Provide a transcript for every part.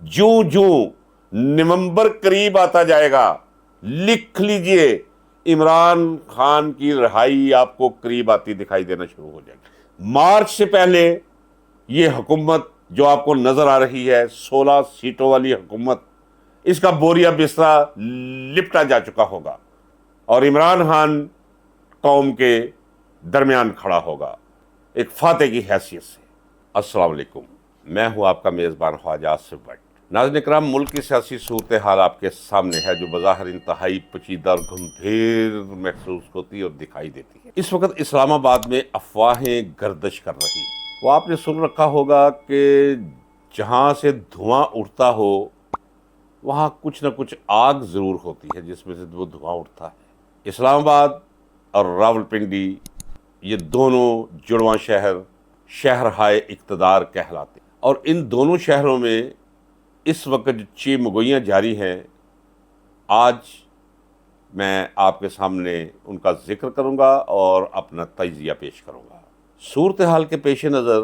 جوں جوں نومبر قریب آتا جائے گا، لکھ لیجئے، عمران خان کی رہائی آپ کو قریب آتی دکھائی دینا شروع ہو جائے گی۔ مارچ سے پہلے یہ حکومت جو آپ کو نظر آ رہی ہے، 16 سیٹوں والی حکومت، اس کا بوریا بسترا لپٹا جا چکا ہوگا اور عمران خان قوم کے درمیان کھڑا ہوگا ایک فاتح کی حیثیت سے۔ السلام علیکم، میں ہوں آپ کا میزبان خواجہ آصف بٹ۔ ناظرین اکرام، ملک کی سیاسی صورتحال آپ کے سامنے ہے جو بظاہر انتہائی پیچیدہ اور گمبھیر محسوس ہوتی اور دکھائی دیتی ہے۔ اس وقت اسلام آباد میں افواہیں گردش کر رہی ہیں۔ وہ آپ نے سن رکھا ہوگا کہ جہاں سے دھواں اٹھتا ہو وہاں کچھ نہ کچھ آگ ضرور ہوتی ہے جس میں سے وہ دھواں اٹھتا ہے۔ اسلام آباد اور راولپنڈی یہ دونوں جڑواں شہرہائے اقتدار کہلاتے ہیں، اور ان دونوں شہروں میں اس وقت جو چیمگوئیاں جاری ہیں، آج میں آپ کے سامنے ان کا ذکر کروں گا اور اپنا تجزیہ پیش کروں گا۔ صورتحال کے پیش نظر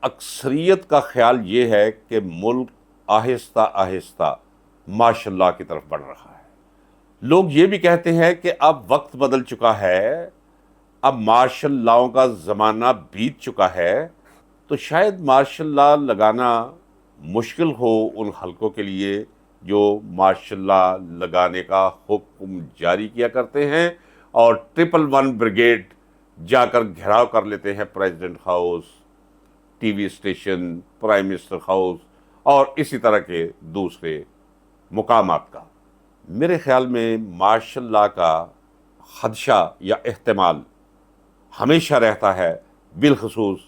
اکثریت کا خیال یہ ہے کہ ملک آہستہ آہستہ ماشاء اللہ کی طرف بڑھ رہا ہے۔ لوگ یہ بھی کہتے ہیں کہ اب وقت بدل چکا ہے، اب مارشل لاؤں کا زمانہ بیت چکا ہے، تو شاید مارشل لا لگانا مشکل ہو ان حلقوں کے لیے جو مارشل لا لگانے کا حکم جاری کیا کرتے ہیں اور 111 بریگیڈ جا کر گھیراؤ کر لیتے ہیں president house, T V station, prime minister house اور اسی طرح کے دوسرے مقامات کا۔ میرے خیال میں مارشل لا کا خدشہ یا احتمال ہمیشہ رہتا ہے، بالخصوص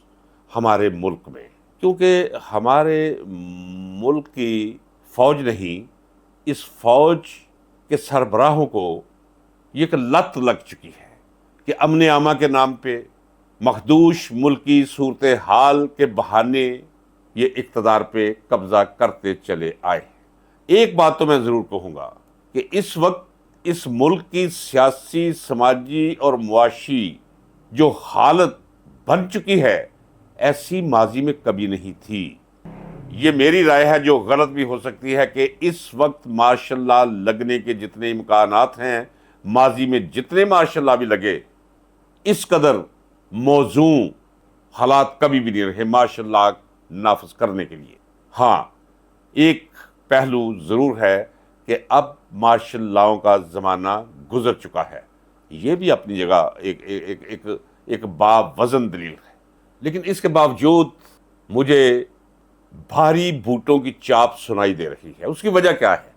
ہمارے ملک میں، کیونکہ ہمارے ملک کی فوج نہیں، اس فوج کے سربراہوں کو یہ ایک لت لگ چکی ہے کہ امن عامہ کے نام پہ مخدوش ملکی صورتحال کے بہانے یہ اقتدار پہ قبضہ کرتے چلے آئے۔ ایک بات تو میں ضرور کہوں گا کہ اس وقت اس ملک کی سیاسی، سماجی اور معاشی جو حالت بن چکی ہے، ایسی ماضی میں کبھی نہیں تھی۔ یہ میری رائے ہے جو غلط بھی ہو سکتی ہے کہ اس وقت مارشل لا لگنے کے جتنے امکانات ہیں، ماضی میں جتنے مارشل لا بھی لگے، اس قدر موزوں حالات کبھی بھی نہیں رہے مارشل لا نافذ کرنے کے لیے۔ ہاں، ایک پہلو ضرور ہے کہ اب مارشل لاؤں کا زمانہ گزر چکا ہے، یہ بھی اپنی جگہ ایک باوزن دلیل ہے، لیکن اس کے باوجود مجھے بھاری بوٹوں کی چاپ سنائی دے رہی ہے۔ اس کی وجہ کیا ہے؟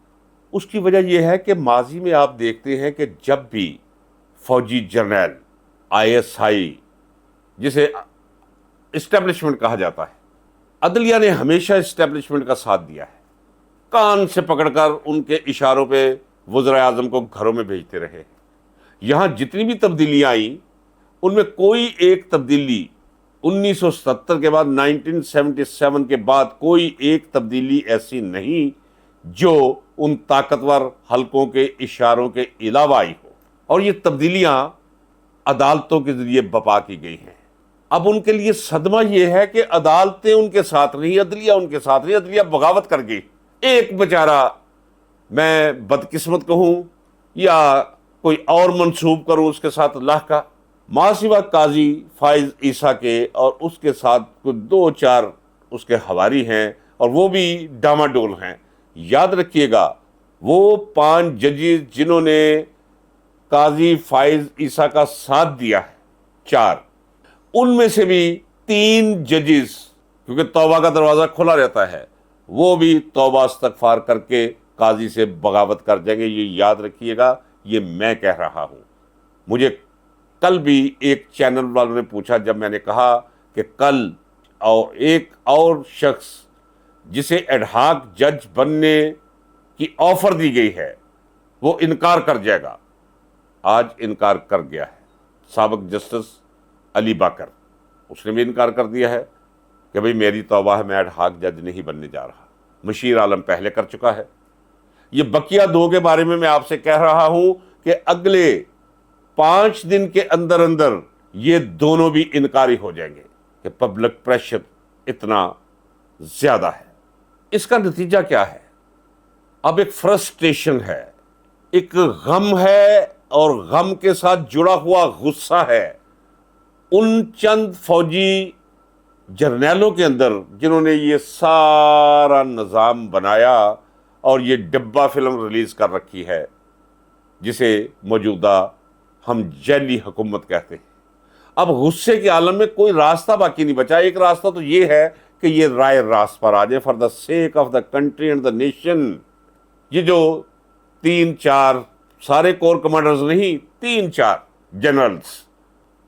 اس کی وجہ یہ ہے کہ ماضی میں آپ دیکھتے ہیں کہ جب بھی فوجی جرنیل، ISI جسے اسٹیبلشمنٹ کہا جاتا ہے، عدلیہ نے ہمیشہ اسٹیبلشمنٹ کا ساتھ دیا ہے، کان سے پکڑ کر ان کے اشاروں پہ وزراء اعظم کو گھروں میں بھیجتے رہے۔ یہاں جتنی بھی تبدیلیاں آئیں ان میں کوئی ایک تبدیلی 1970 کے بعد، 1977 کے بعد کوئی ایک تبدیلی ایسی نہیں جو ان طاقتور حلقوں کے اشاروں کے علاوہ آئی ہو، اور یہ تبدیلیاں عدالتوں کے ذریعے برپا کی گئی ہیں۔ اب ان کے لیے صدمہ یہ ہے کہ عدالتیں ان کے ساتھ نہیں، عدلیہ ان کے ساتھ نہیں، عدلیہ بغاوت کر گئی۔ ایک بیچارہ، میں بدقسمت کہوں یا کوئی اور منسوب کروں اس کے ساتھ اللہ کا، ماں سوا قاضی فائز عیسیٰ کے اور اس کے ساتھ کچھ 2-4 اس کے حواری ہیں، اور وہ بھی ڈاماڈول ہیں۔ یاد رکھیے گا، وہ 5 ججز جنہوں نے قاضی فائز عیسیٰ کا ساتھ دیا ہے، 4 ان میں سے بھی 3 ججز، کیونکہ توبہ کا دروازہ کھلا رہتا ہے، وہ بھی توبہ استغفار کر کے قاضی سے بغاوت کر جائیں گے۔ یہ یاد رکھیے گا، یہ میں کہہ رہا ہوں۔ مجھے کل بھی ایک چینل والوں نے پوچھا، جب میں نے کہا کہ کل ایک اور شخص جسے ایڈ ہاک جج بننے کی آفر دی گئی ہے وہ انکار کر جائے گا، آج انکار کر گیا ہے۔ سابق جسٹس علی باقر، اس نے بھی انکار کر دیا ہے کہ بھئی میری توبہ ہے، میں ایڈ ہاک جج نہیں بننے جا رہا۔ مشیر عالم پہلے کر چکا ہے۔ یہ بقیہ 2 کے بارے میں آپ سے کہہ رہا ہوں کہ اگلے 5 دن کے اندر اندر یہ دونوں بھی انکاری ہو جائیں گے کہ پبلک پریشر اتنا زیادہ ہے۔ اس کا نتیجہ کیا ہے؟ اب ایک فرسٹریشن ہے، ایک غم ہے، اور غم کے ساتھ جڑا ہوا غصہ ہے ان چند فوجی جرنیلوں کے اندر جنہوں نے یہ سارا نظام بنایا اور یہ ڈبہ فلم ریلیز کر رکھی ہے جسے موجودہ ہم جیلی حکومت کہتے ہیں۔ اب غصے کے عالم میں کوئی راستہ باقی نہیں بچا۔ ایک راستہ تو یہ ہے کہ یہ رائے راست پر آ جائے، for the sake of the country and the nation. یہ جو 3-4 سارے کور کمانڈرز نہیں، 3-4 جنرلز،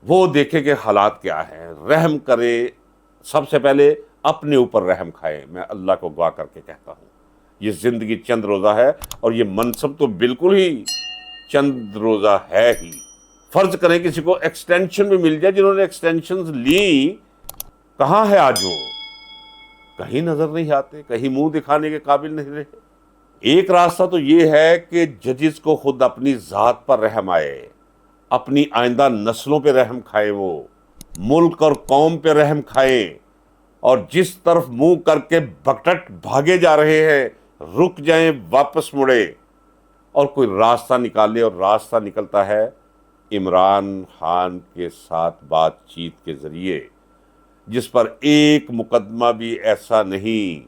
وہ دیکھیں کہ حالات کیا ہیں، رحم کرے، سب سے پہلے اپنے اوپر رحم کھائے۔ میں اللہ کو گواہ کر کے کہتا ہوں یہ زندگی چند روزہ ہے، اور یہ منصب تو بالکل ہی چند روزہ ہے ہی۔ فرض کریں کسی کو ایکسٹینشن بھی مل جائے، جنہوں نے ایکسٹینشنز لی، کہاں ہے آج وہ؟ کہیں نظر نہیں آتے، کہیں منہ دکھانے کے قابل نہیں رہے۔ ایک راستہ تو یہ ہے کہ ججز کو خود اپنی ذات پر رحم آئے، اپنی آئندہ نسلوں پہ رحم کھائے، وہ ملک اور قوم پہ رحم کھائیں، اور جس طرف منہ کر کے بکٹٹ بھاگے جا رہے ہیں رک جائیں، واپس مڑے اور کوئی راستہ نکالے۔ اور راستہ نکلتا ہے عمران خان کے ساتھ بات چیت کے ذریعے، جس پر ایک مقدمہ بھی ایسا نہیں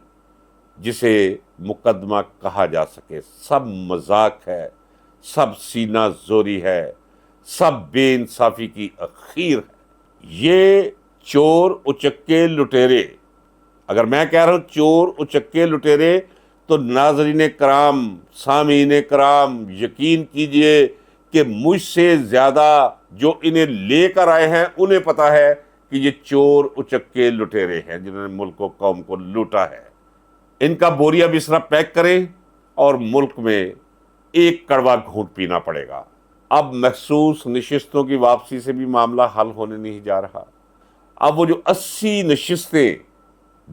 جسے مقدمہ کہا جا سکے۔ سب مذاق ہے، سب سینہ زوری ہے، سب بے انصافی کی اخیر ہے۔ یہ چور اچکے لٹیرے، اگر میں کہہ رہا ہوں چور اچکے لٹیرے، تو ناظرین کرام، سامعین کرام، یقین کیجئے کہ مجھ سے زیادہ جو انہیں لے کر آئے ہیں انہیں پتا ہے کہ یہ چور اچکے لٹیرے ہیں جنہوں نے ملک و قوم کو لوٹا ہے۔ ان کا بوریا بسرا پیک کریں اور ملک میں ایک کڑوا گھونٹ پینا پڑے گا۔ اب محسوس نشستوں کی واپسی سے بھی معاملہ حل ہونے نہیں جا رہا۔ اب وہ جو 80 نشستیں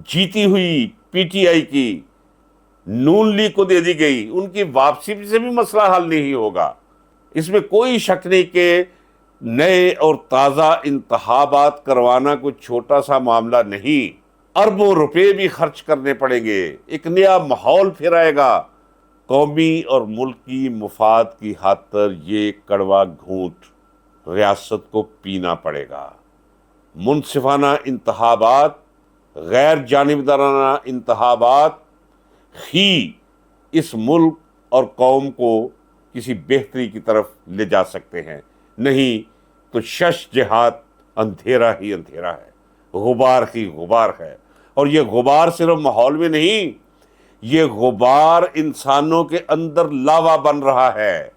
جیتی ہوئی پی ٹی آئی کی نون لیگ کو دے دی گئی، ان کی واپسی سے بھی مسئلہ حل نہیں ہوگا۔ اس میں کوئی شک نہیں کہ نئے اور تازہ انتخابات کروانا کوئی چھوٹا سا معاملہ نہیں، اربوں روپے بھی خرچ کرنے پڑیں گے، ایک نیا ماحول پھر آئے گا۔ قومی اور ملکی مفاد کی خاطر یہ کڑوا گھونٹ ریاست کو پینا پڑے گا۔ منصفانہ انتخابات، غیر جانبدارانہ انتخابات ہی اس ملک اور قوم کو کسی بہتری کی طرف لے جا سکتے ہیں، نہیں تو شش جہات اندھیرا ہی اندھیرا ہے، غبار ہی غبار ہے۔ اور یہ غبار صرف ماحول میں نہیں، یہ غبار انسانوں کے اندر لاوا بن رہا ہے۔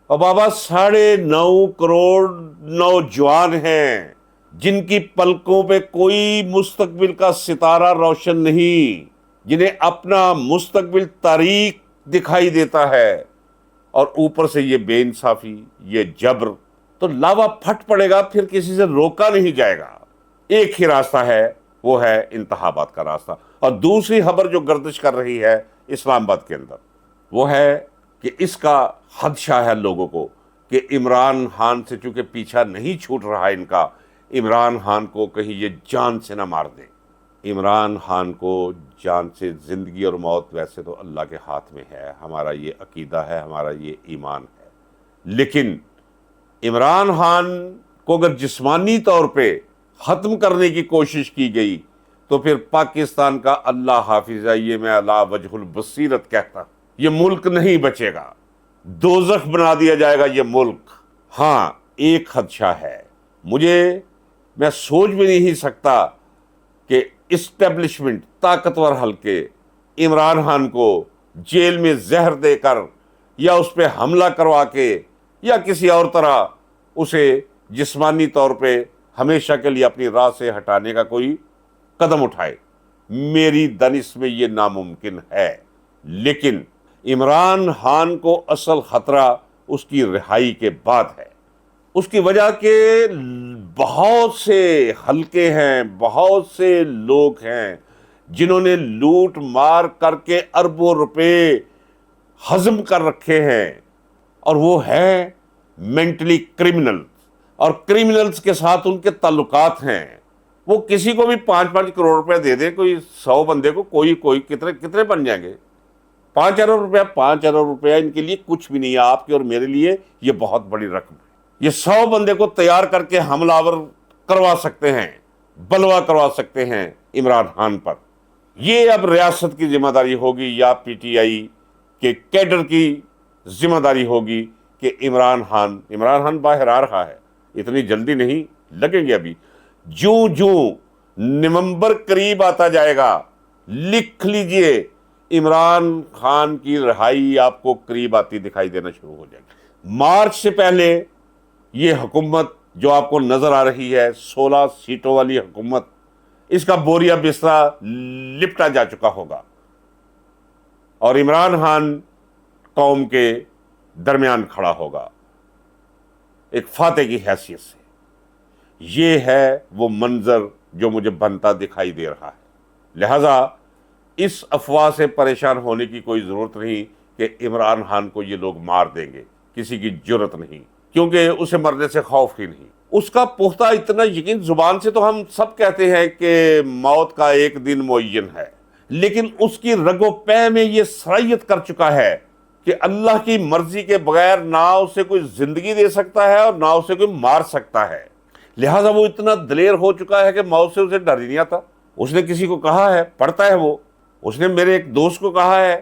اور بابا 9.5 کروڑ نوجوان ہیں جن کی پلکوں پہ کوئی مستقبل کا ستارہ روشن نہیں، جنہیں اپنا مستقبل تاریک دکھائی دیتا ہے، اور اوپر سے یہ بے انصافی، یہ جبر، تو لاوا پھٹ پڑے گا، پھر کسی سے روکا نہیں جائے گا۔ ایک ہی راستہ ہے، وہ ہے انتخابات کا راستہ۔ اور دوسری خبر جو گردش کر رہی ہے اسلام آباد کے اندر، وہ ہے کہ اس کا خدشہ ہے لوگوں کو کہ عمران خان سے چونکہ پیچھا نہیں چھوٹ رہا ان کا، عمران خان کو کہیں یہ جان سے نہ مار دے۔ عمران خان کو جان سے، زندگی اور موت ویسے تو اللہ کے ہاتھ میں ہے، ہمارا یہ عقیدہ ہے، ہمارا یہ ایمان ہے، لیکن عمران خان کو اگر جسمانی طور پہ ختم کرنے کی کوشش کی گئی تو پھر پاکستان کا اللہ حافظ ہے، یہ میں علی وجہ البصیرت کہتا ہوں، یہ ملک نہیں بچے گا، دوزخ بنا دیا جائے گا یہ ملک۔ ہاں ایک خدشہ ہے، میں سوچ بھی نہیں سکتا کہ اسٹیبلشمنٹ، طاقتور حلقے عمران خان کو جیل میں زہر دے کر یا اس پہ حملہ کروا کے یا کسی اور طرح اسے جسمانی طور پہ ہمیشہ کے لیے اپنی راہ سے ہٹانے کا کوئی قدم اٹھائے۔ میری دانش میں یہ ناممکن ہے، لیکن عمران خان کو اصل خطرہ اس کی رہائی کے بعد ہے۔ اس کی وجہ کہ بہت سے حلقے ہیں، بہت سے لوگ ہیں جنہوں نے لوٹ مار کر کے اربوں روپے ہضم کر رکھے ہیں، اور وہ ہے مینٹلی کرمنل، اور کرمنلز کے ساتھ ان کے تعلقات ہیں۔ وہ کسی کو بھی 5-5 کروڑ روپے دے دے، کوئی 100 بندے کو، کوئی کتنے بن جائیں گے؟ 5 ارب روپیہ ان کے لیے کچھ بھی نہیں ہے، آپ کے اور میرے لیے یہ بہت بڑی رقم ہے۔ یہ 100 بندے کو تیار کر کے حملہ آور کروا سکتے ہیں، بلوا کروا سکتے ہیں عمران خان پر۔ یہ اب ریاست کی ذمہ داری ہوگی یا پی ٹی آئی کے کیڈر کی ذمہ داری ہوگی کہ عمران خان باہر آ رہا ہے، اتنی جلدی نہیں لگیں گے ابھی، جوں نومبر قریب آتا جائے گا، لکھ لیجئے، عمران خان کی رہائی آپ کو قریب آتی دکھائی دینا شروع ہو جائے گی۔ مارچ سے پہلے یہ حکومت جو آپ کو نظر آ رہی ہے، 16 سیٹوں والی حکومت، اس کا بوریا بسترا لپٹا جا چکا ہوگا، اور عمران خان قوم کے درمیان کھڑا ہوگا ایک فاتح کی حیثیت سے۔ یہ ہے وہ منظر جو مجھے بنتا دکھائی دے رہا ہے۔ لہذا اس افواہ سے پریشان ہونے کی کوئی ضرورت نہیں کہ عمران خان کو یہ لوگ مار دیں گے، کسی کی جرت نہیں، کیونکہ اسے مرنے سے خوف ہی نہیں۔ اس کا پختہ اتنا یقین، زبان سے تو ہم سب کہتے ہیں کہ موت کا ایک دن معین ہے، لیکن اس کی رگ و پے میں یہ صلاحیت کر چکا ہے کہ اللہ کی مرضی کے بغیر نہ اسے کوئی زندگی دے سکتا ہے اور نہ اسے کوئی مار سکتا ہے۔ لہٰذا وہ اتنا دلیر ہو چکا ہے کہ موت سے اسے ڈر ہی نہیں آتا۔ اس نے کسی کو کہا ہے، پڑھتا ہے وہ، اس نے میرے ایک دوست کو کہا ہے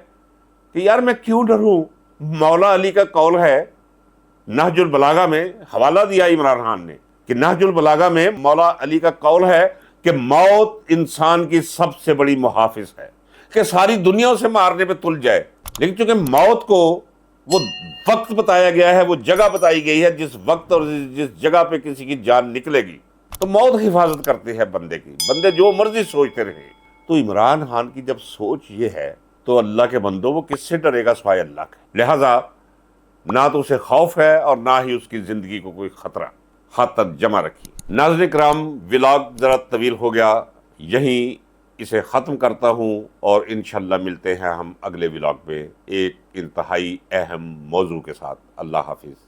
کہ یار میں کیوں ڈروں، مولا علی کا قول ہے نہج البلاغہ میں، حوالہ دیا عمران خان نے کہ نہج البلاغہ میں مولا علی کا قول ہے کہ موت انسان کی سب سے بڑی محافظ ہے، کہ ساری دنیا اسے مارنے پہ تل جائے، لیکن چونکہ موت کو وہ وقت بتایا گیا ہے، وہ جگہ بتائی گئی ہے، جس وقت اور جس جگہ پہ کسی کی جان نکلے گی تو موت حفاظت کرتی ہے بندے کی، بندے جو مرضی سوچتے رہے۔ تو عمران خان کی جب سوچ یہ ہے تو اللہ کے بندوں وہ کس سے ڈرے گا سوائے اللہ کے؟ لہٰذا نہ تو اسے خوف ہے اور نہ ہی اس کی زندگی کو کوئی خطرہ۔ ہاتھ تک جمع رکھیے۔ ناظرین کرام، ولاگ ذرا طویل ہو گیا، یہیں اسے ختم کرتا ہوں، اور انشاءاللہ ملتے ہیں ہم اگلے ولاگ میں ایک انتہائی اہم موضوع کے ساتھ۔ اللہ حافظ۔